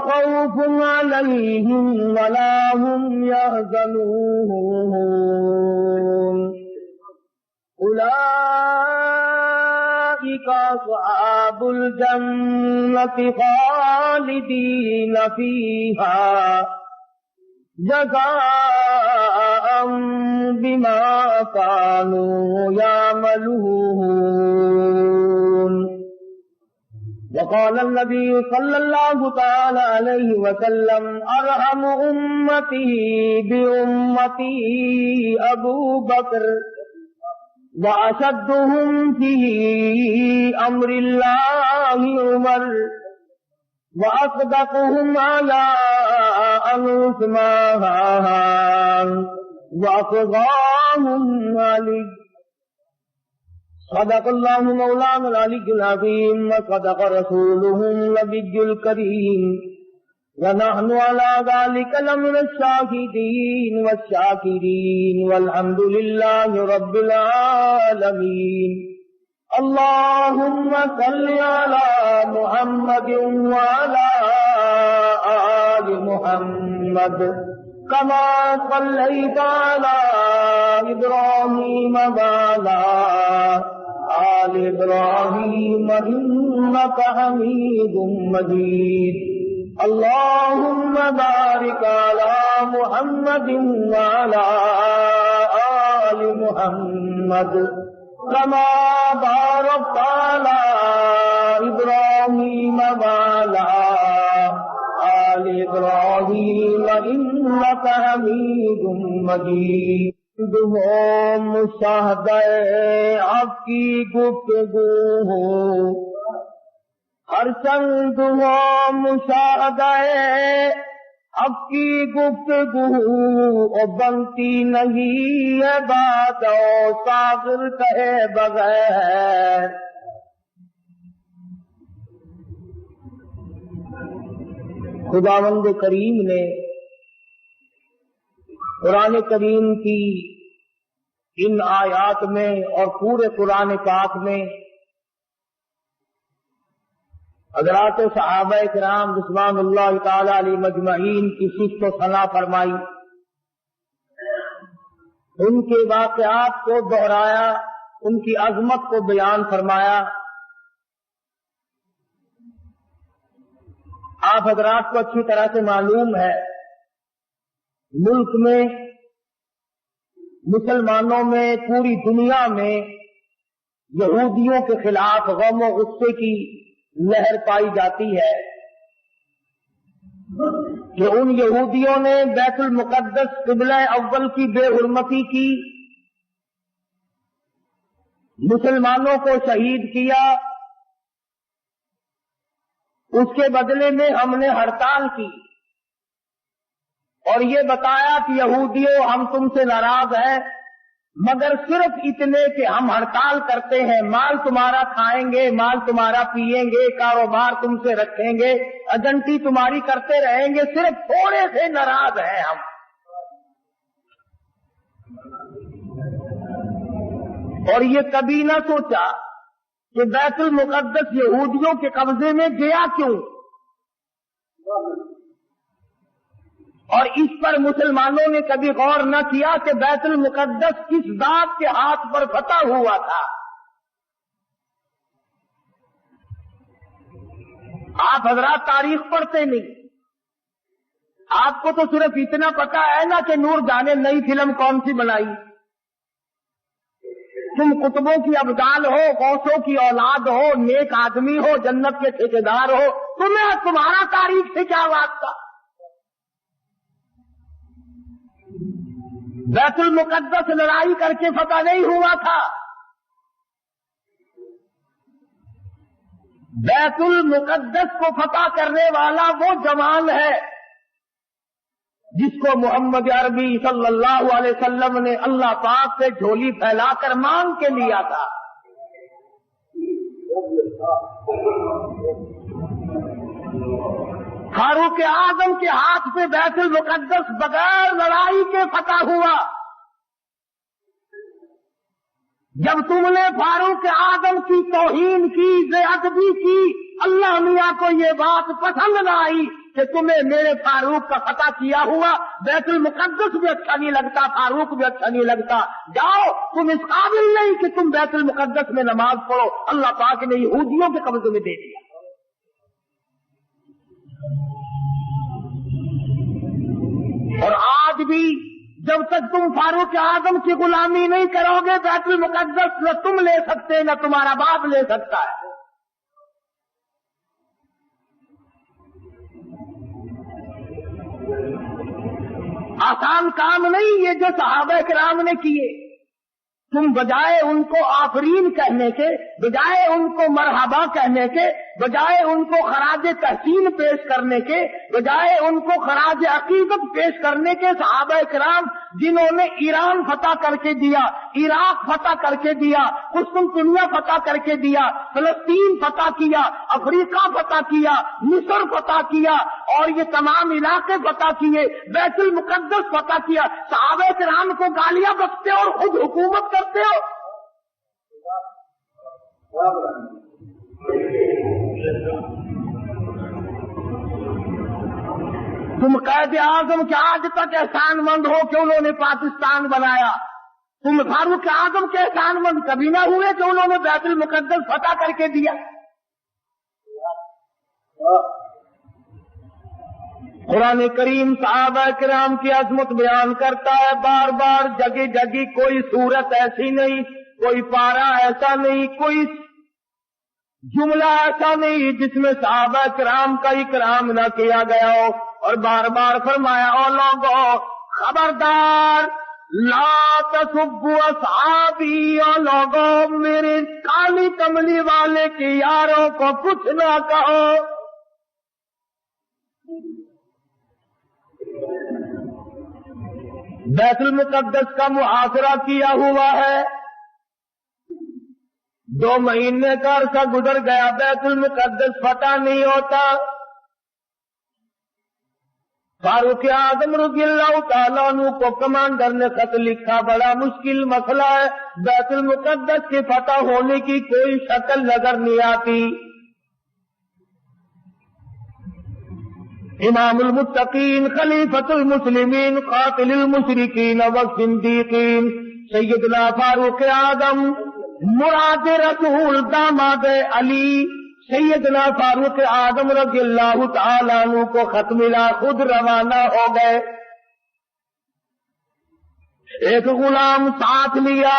خوف عليهم ولا هم يحزنون أولئك أصحاب الجنة خالدين فيها جزاء بما كانوا يعملون. وقال النبي صلى الله تعالى عليه وسلم أرحم أمتي بأمتي أبو بكر وأشدهم في أمر الله عمر وأصدقهم على عثمان وأقضاهم علي. صدق الله مولانا العلي العظيم وصدق رسوله النبي الكريم ونحن على ذلك لمن الشاهدين والشاكرين والحمد لله رب العالمين. اللهم صل على محمد وعلى آل محمد كما صليت على إبراهيم وعلى آل إبراهيم إنك حميد مجيد. اللهم بارك على محمد وعلى آل محمد كما باركت على إبراهيم وعلى آل إبراهيم إنك حميد مجيد. ہو مشاہدہ آپ کی گفتگو ہو ہر چند ہو مشاہدہ آپ کی گفتگو بنتی نہیں ہے بات اور ساغر کہے بغیر. خداوند کریم نے قرآن کریم کی ان آیات میں اور پورے قرآن پاک میں حضرات صحابہ کرام رضوان اللہ تعالی علیہ مجمعین کی صفت و ثنا فرمائی، ان کے واقعات کو دہرایا، ان کی عظمت کو بیان فرمایا. آپ حضرات کو اچھی طرح سے معلوم ہے ملک میں، مسلمانوں میں، پوری دنیا میں یہودیوں کے خلاف غم و غصے کی لہر پائی جاتی ہے کہ ان یہودیوں نے بیت المقدس قبلہ اول کی بے حرمتی کی، مسلمانوں کو شہید کیا، اس کے بدلے میں ہم نے ہڑتال کی اور یہ بتایا کہ یہودیوں ہم تم سے ناراض ہیں، مگر صرف اتنے کہ ہم ہڑتال کرتے ہیں، مال تمہارا کھائیں گے، مال تمہارا پیئیں گے، کاروبار تم سے رکھیں گے، ایجنٹی تمہاری کرتے رہیں گے، صرف تھوڑے سے ناراض ہیں ہم. اور یہ کبھی نہ سوچا کہ بیت المقدس یہودیوں کے قبضے میں گیا کیوں، اور اس پر مسلمانوں نے کبھی غور نہ کیا کہ بیت المقدس کس ذات کے ہاتھ پر فتح ہوا تھا. آپ حضرات تاریخ پڑھتے نہیں، آپ کو تو صرف اتنا پتا ہے نا کہ نور جانے نئی فلم کون سی بنائی. تم کتبوں کی ابدال ہو، غوثوں کی اولاد ہو، نیک آدمی ہو، جنت کے ٹھیکیدار ہو، تمہارا تاریخ سے کیا واسطہ؟ بیت المقدس لڑائی کر کے فتح نہیں ہوا تھا. بیت المقدس کو فتح کرنے والا وہ جوان ہے جس کو محمد عربی صلی اللہ علیہ وسلم نے اللہ پاک سے جھولی پھیلا کر مانگ کے لیا تھا. فاروق اعظم کے ہاتھ سے بیت المقدس بغیر لڑائی کے فتح ہوا. جب تم نے فاروق اعظم کی توہین کی، بے ادبی کی، اللہ میاں کو یہ بات پسند نہ آئی کہ تمہیں میرے فاروق کا فتح کیا ہوا بیت المقدس بھی اچھا نہیں لگتا، فاروق بھی اچھا نہیں لگتا، جاؤ تم اس قابل نہیں کہ تم بیت المقدس میں نماز پڑھو، اللہ پاک نے یہودیوں کے قبضے میں دے دیا۔ اور آج بھی جب تک تم فاروق اعظم کی غلامی نہیں کرو گے بیت المقدس نہ تم لے سکتے نہ تمہارا باپ لے سکتا ہے۔ آسان کام نہیں یہ جو صحابہ کرام نے کیے، تم بجائے ان کو آفرین کہنے کے، بجائے ان کو مرحبا کہنے کے، بجائے ان کو خراج تحسین پیش کرنے کے، بجائے ان کو خراج عقیدت پیش کرنے کے، صحابہ کرام جنہوں نے ایران فتح کر کے دیا، عراق فتح کر کے دیا، قسطنطنیہ فتح کر کے دیا، فلسطین فتح کیا، افریقہ فتح کیا، مصر فتح کیا، اور یہ تمام علاقے فتح کیے، بیت المقدس فتح کیا، صحابہ کرام کو گالیاں بکتے اور خود حکومت کرتے ہو۔ تم قائد اعظم کے آج تک احسان مند ہو کہ انہوں نے پاکستان بنایا، تم فاروق اعظم کے احسان مند کبھی نہ ہوئے کہ انہوں نے بیت المقدس فتح کر کے دیا۔ قرآن کریم صحابہ کرام کی عظمت بیان کرتا ہے، بار بار جگہ جگہ کوئی صورت ایسی نہیں، کوئی پارہ ایسا نہیں، کوئی جملہ ایسا نہیں جس میں صحابہ کرام کا اکرام نہ کیا گیا ہو، اور بار بار فرمایا او لوگو خبردار لا تسبوا اصحابی، او لوگو میرے کالی کملی والے کے یاروں کو کچھ نہ کہو۔ بیت المقدس کا محاصرہ کیا ہوا ہے، 2 مہینے کا عرصہ گزر گیا، بیت المقدس فتح نہیں ہوتا۔ فاروق اعظم رضی اللہ تعالیٰ عنہ کو کمانڈر نے خط لکھا، بڑا مشکل مسئلہ ہے، بیت المقدس کے فتح ہونے کی کوئی شکل نظر نہیں آتی۔ امام المتقین خلیفۃ المسلمین قاتل المشرکین والصدیقین سیدنا فاروق اعظم مراد رسول داماد علی سیدنا فاروق اعظم رضی اللہ تعالیٰ عنہ کو خط ملا، خود روانہ ہو گئے، ایک غلام ساتھ لیا،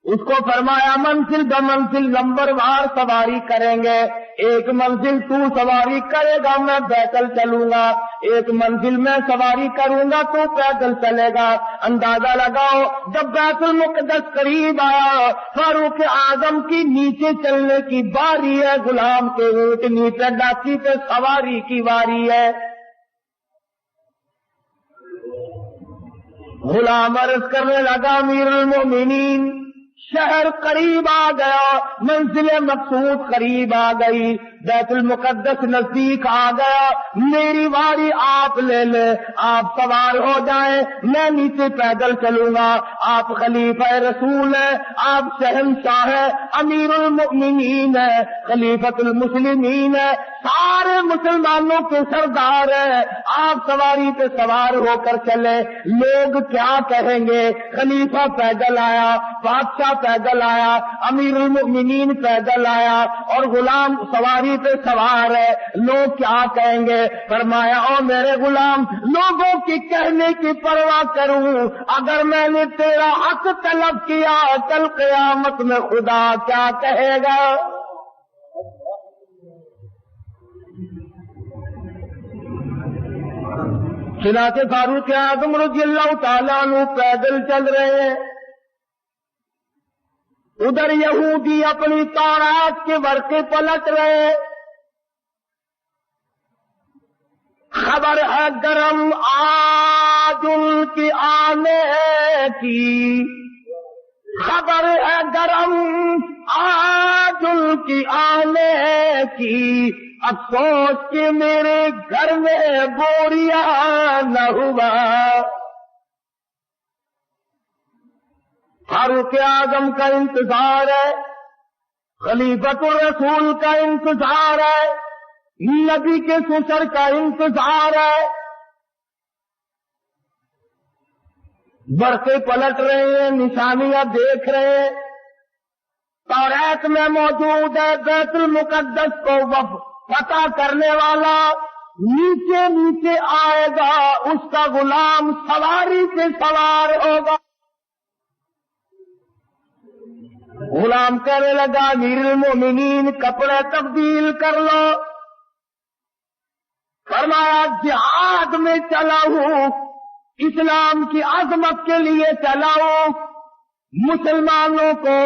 اس کو فرمایا منزل ب منزل نمبر وار سواری کریں گے، ایک منزل تو سواری کرے گا میں پیدل چلوں گا، ایک منزل میں سواری کروں گا تو پیدل چلے گا۔ اندازہ لگاؤ جب بیت المقدس قریب آیا، فاروق اعظم کی نیچے چلنے کی باری ہے، غلام کے اونٹ نیچے ڈاکی پہ سواری کی باری ہے۔ غلام عرض کرنے لگا امیر المومنین شہر قریب آ گیا، منزل مقصود قریب آ گئی، بیت المقدس نزدیک آ گیا، میری باری آپ لے لے، آپ سوار ہو جائیں، میں نیچے پیدل چلوں گا، آپ خلیفہ رسول ہیں، آپ شہنشاہ ہیں، امیر المؤمنین ہیں، خلیفۃ المسلمین ہیں، سارے مسلمانوں کے سردار ہیں، آپ سواری پہ سوار ہو کر چلے، لوگ کیا کہیں گے؟ خلیفہ پیدل آیا، بادشاہ پیدل آیا، امیر المؤمنین پیدل آیا، اور غلام سواری پہ سوار ہے، لوگ کیا کہیں گے؟ فرمایا او میرے غلام، لوگوں کی کہنے کی پرواہ کروں، اگر میں نے تیرا حق طلب کیا کل قیامت میں خدا کیا کہے گا؟ چنانچہ فاروق اعظم رضی اللہ تعالیٰ عنہ پیدل چل رہے ہیں، ادھر یہودی اپنی تورات کے ورقے پلٹ رہے، خبر ہے گرم آج ان کی آنے کی، خبر ہے گرم آج ان کی آنے کی، افسوس کہ میرے گھر میں بوریا نہ ہوا۔ فاروق اعظم کا انتظار ہے، खलीफतुर रसूल का इंतजार है, नबी के सुसर का इंतजार है। बरसे पलट रहे हैं, निशानियां देख रहे हैं। तौरात में मौजूद है बैतुल मुकद्दस को फतह करने वाला नीचे नीचे आएगा, उसका गुलाम सवारी पे सवार होगा। गुलाम कहने लगा अमीरुल मोमिनीन कपड़े तब्दील कर लो। फरमाया जिहाद में चला हूं, इस्लाम की अजमत के लिए चला हूं, मुसलमानों को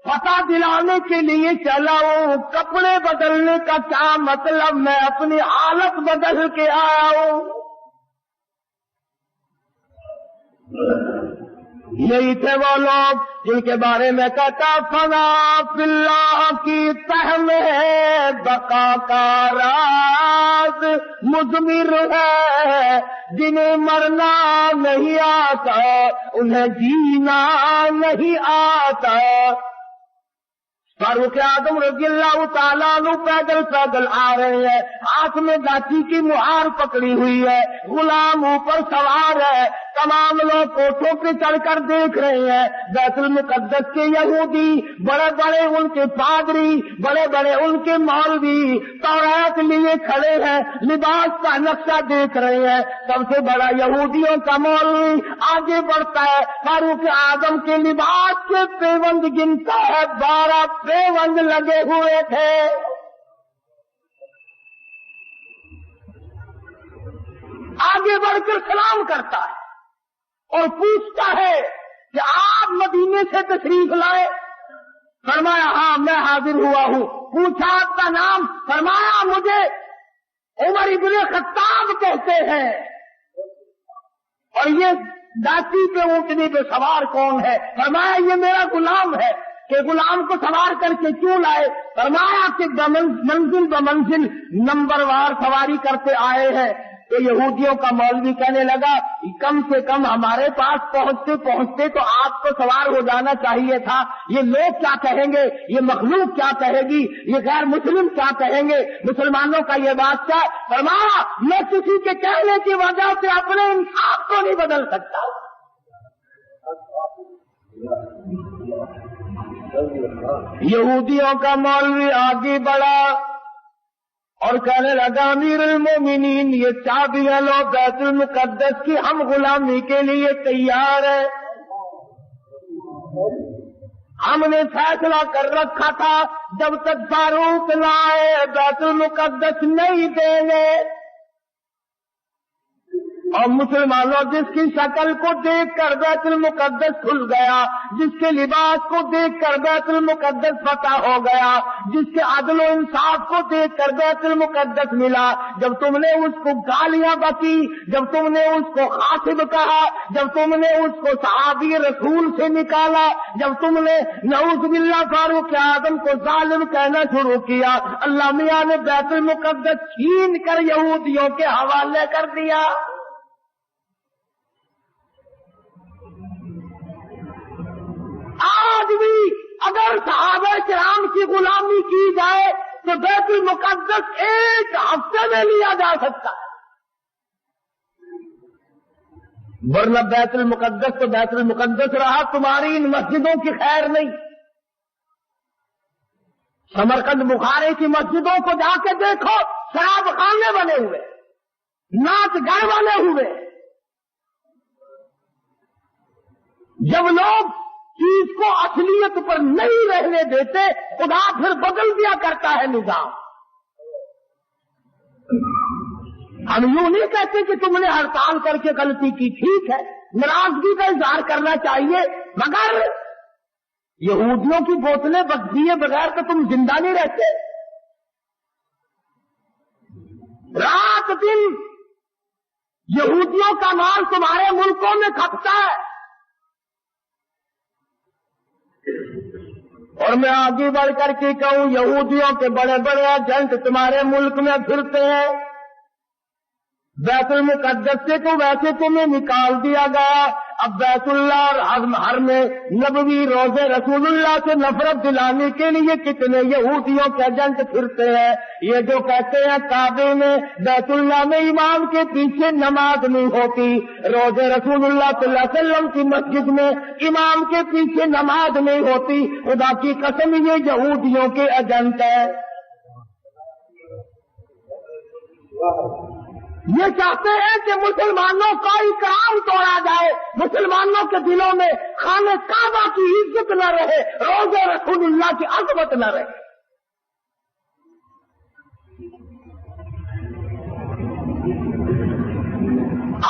फतह दिलाने के लिए चला हूं। कपड़े बदलने का क्या मतलब, मैं अपनी हालत बदल के आया हूं। यही थे वो लोग जिनके बारे में कहता फना फिल्लाह की तह में बका का राज मुज़मिर है। जिन्हें मरना नहीं आता उन्हें जीना नहीं आता। फारूक आजम रज़ियल्लाहु ताला अन्हु पैदल पैदल आ रहे हैं, हाथ में गाची की मुहार पकड़ी हुई है, गुलाम ऊपर सवार है। तमाम लोग कोठों पे चढ़कर देख रहे हैं। बैतुल मुकद्दस के यहूदी, बड़े बड़े उनके पादरी, बड़े बड़े उनके मौलवी तौरात लिए खड़े हैं, लिबास का नक्शा देख रहे हैं। सबसे बड़ा यहूदियों का मौलवी आगे बढ़ता है, फारूक आजम के लिबास के पेवंद गिनता है। 12 पेवंद लगे हुए थे। आगे बढ़कर सलाम करता है और पूछता है कि आप मदीने से तशरीफ लाए? फरमाया हाँ मैं हाजिर हुआ हूँ। पूछा आपका नाम? फरमाया मुझे उमर इब्ने खत्ताब कहते हैं। और ये दासी पे ऊँटनी पे सवार कौन है? फरमाया ये मेरा गुलाम है। कि गुलाम को सवार करके क्यों लाए? फरमाया कि मंजिल ब मंजिल नंबरवार सवारी करते आए हैं। तो यहूदियों का मौलवी कहने लगा कम से कम हमारे पास पहुंचते पहुंचते तो आपको सवार हो जाना चाहिए था। ये लोग क्या कहेंगे, ये मखलूक क्या कहेगी, ये गैर मुस्लिम क्या कहेंगे, मुसलमानों का ये बात क्या? फरमाया मैं किसी के कहने की वजह से अपने इंसाफ को नहीं बदल सकता। यहूदियों का मौलवी आगे बढ़ा और कहने लगा अमीरुल मोमिनीन ये चाबियां लो बैतुल मुकद्दस की, हम गुलामी के लिए तैयार है। हमने फैसला कर रखा था जब तक फारूक न आए बैतुल मुकद्दस नहीं देंगे। और मुसलमानों जिसकी शक्ल को देख कर बैतुल मुकद्दस खुल गया, जिसके लिबास को देख कर बैतुल मुकद्दस फतह हो गया, जिसके अदल और इंसाफ को देख कर बैतुल मुकद्दस मिला, जब तुमने उसको गालियां बकी, जब तुमने उसको खासिब कहा, जब तुमने उसको सहाबी रसूल से निकाला, जब तुमने नऊज़ बिल्लाह फारूक आजम को जालिम कहना शुरू किया, अल्लाह मियां ने बैतुल मुकद्दस छीन कर यहूदियों के हवाले कर दिया। आज भी अगर सहाबा किराम की गुलामी की जाए तो बैतुल मुकद्दस 1 हफ्ते में लिया जा सकता है, वरना बैतुल मुकद्दस तो बैतुल मुकद्दस रहा, तुम्हारी इन मस्जिदों की खैर नहीं। समरकंद बुखारे की मस्जिदों को जाके देखो, शराब खाने बने हुए, नाच घर बने हुए। जब लोग चीज को असलियत पर नहीं रहने देते, खुदा फिर बदल दिया करता है निजाम। हम यूं नहीं कहते कि तुमने हड़ताल करके गलती की, ठीक है, नाराजगी का इजहार करना चाहिए, मगर यहूदियों की बोतलें बच दिए बगैर तो तुम जिंदा नहीं रहते। रात दिन यहूदियों का माल तुम्हारे मुल्कों में खपता है। और मैं आगे बढ़ करके कहूं यहूदियों के बड़े बड़े एजेंट तुम्हारे मुल्क में फिरते हैं, बैतुल मुकद्दस से तो वैसे तुम्हें निकाल दिया गया, अब बैतुल्लाह और हर में नबवी रोज़े रसूलुल्लाह से नफरत दिलाने के लिए कितने यहूदियों के एजेंट फिरते हैं। ये जो कहते हैं काबे में बैतुल्लाह में इमाम के पीछे नमाज नहीं होती, रोज़े रसूलुल्लाह सल्लल्लाहु अलैहि वसल्लम की मस्जिद में इमाम के पीछे नमाज नहीं होती, खुदा की कसम ये यहूदियों के एजेंट है। ये चाहते हैं कि मुसलमानों का इकराम तोड़ा जाए, मुसलमानों के दिलों में खाने काबा की इज्जत न रहे, रोज़े रसूलुल्लाह की अज़मत न रहे।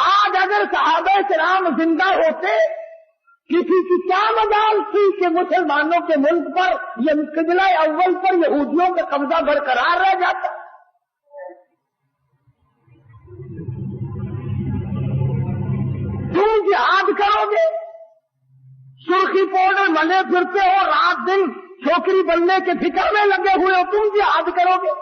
आज अगर सहाबा किराम जिंदा होते, किसी की क्या मजाल थी कि मुसलमानों के मुल्क पर यह किबला अव्वल पर यहूदियों का कब्जा बरकरार रह जाता। तुम जिहाद करोगे, सुर्खी पाउडर मले फिरते हो, रात दिन छोकरी बनने के फिक्र में लगे हुए हो, तुम जिहाद करोगे।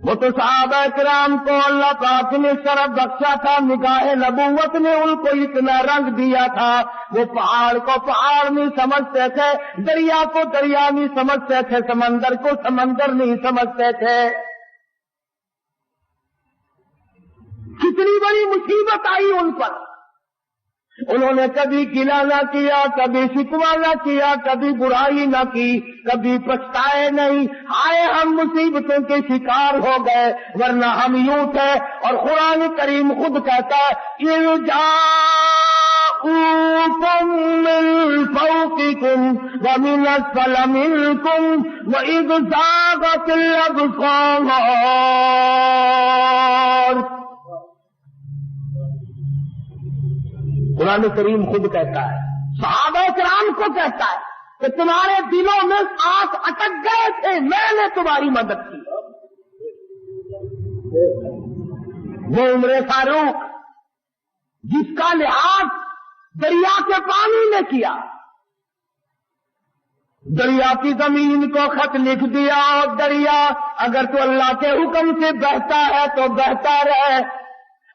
वो तो सहाबा किराम को अल्लाह पाक ने शरफ बख्शा था, निगाह नबूवत ने उनको इतना रंग दिया था, वो पहाड़ को पहाड़ नहीं समझते थे, दरिया को दरिया नहीं समझते थे, समंदर को समंदर नहीं समझते थे। कितनी बड़ी मुसीबत आई उन पर, उन्होंने कभी गिला न किया, कभी शिकवा न किया, कभी बुराई न की, कभी पछताए नहीं। आए हम मुसीबतों के शिकार हो गए, वरना हम यूं थे। और कुरान करीम खुद कहता है, मिन फौकिकुम व मिन अस्फल मिनकुम व इज़ ज़ाग़तिल अब्सार। कुरान करीम खुद कहता है, सहाबा किराम को कहता है कि तुम्हारे दिलों में सांस अटक गए थे, मैंने तुम्हारी मदद की। वो उम्र फारूक जिसका लिहाज दरिया के पानी ने किया, दरिया की जमीन को खत लिख दिया, और दरिया अगर तो अल्लाह के हुक्म से बहता है तो बहता रहे,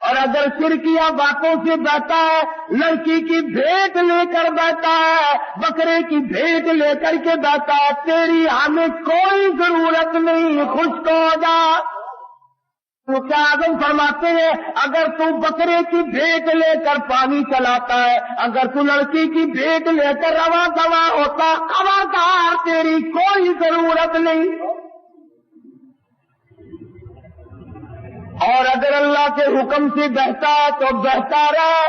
और अगर शिरकिया बातों से बहता है, लड़की की भेंट लेकर बहता है, बकरे की भेंट लेकर के बहता है, तेरी हमें कोई जरूरत नहीं, खुश हो जा। तो क्या आज़म फरमाते हैं, अगर तू बकरे की भेंट लेकर पानी चलाता है, अगर तू लड़की की भेंट लेकर रवा दवा होता, खबरदार तेरी कोई जरूरत नहीं। और अगर अल्लाह के हुक्म से बहता तो बहता रहे,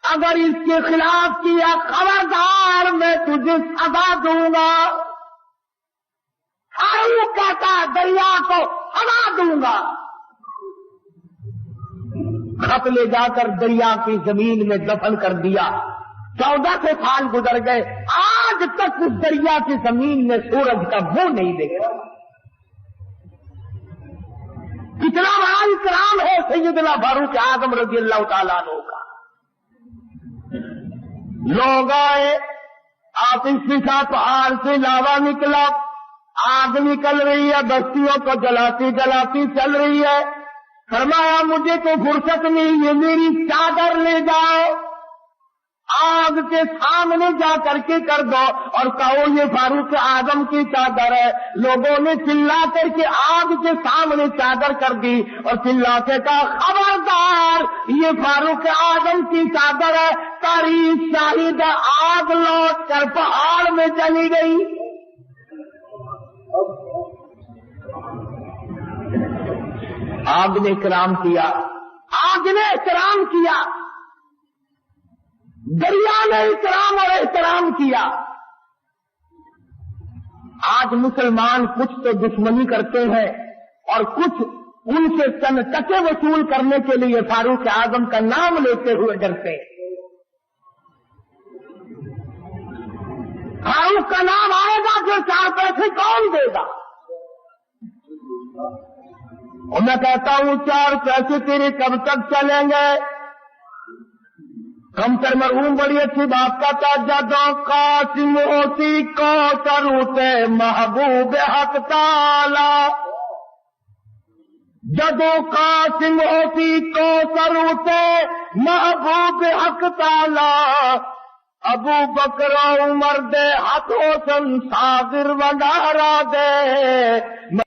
अगर इसके खिलाफ किया खबरदार मैं तुझे सजा दूंगा। फारूक कहता दरिया को हवा दूंगा। खत ले जाकर दरिया की जमीन में दफन कर दिया। 14 साल गुजर गए, आज तक उस दरिया की जमीन में सूरज का मुंह नहीं देखा। कितना बड़ा इकराम है सैयदना फारूक आज़म रज़ियल्लाहु ताला अन्हु का। लोग आए, आतिशफिशा पहाड़ से लावा निकला, आग निकल रही है, बस्तियों को जलाती जलाती चल रही है। फरमाया मुझे तो फुर्सत नहीं, ये मेरी चादर ले जाओ, आग के सामने जा करके कर दो और कहो ये फारूक आज़म की चादर है। लोगों ने चिल्ला करके आग के सामने चादर कर दी और चिल्ला के कहा खबरदार ये फारूक आज़म की चादर है। तारीख शाहिद आग लौट कर पहाड़ में चली गई। आग ने इकराम किया, आग ने इकराम किया, दरिया ने इकराम और एहतराम किया। आज मुसलमान कुछ तो दुश्मनी करते हैं और कुछ उनसे चंद टके वसूल करने के लिए फारूक आज़म का नाम लेते हुए डरते हैं। फारूक का नाम आएगा फिर 4 पैसे कौन देगा? और मैं कहता हूं 4 पैसे तेरे कब तक चलेंगे? कम तर मरहूम बड़ी अच्छी बात का था, जदों कासिम होती को तरूते महबूब हक ताला। جدو قاسم ہوتی کو سر اٹھے محبوب حق تعالی ابو بکر عمر دے ہاتھوں سن صابر ونڈارا دے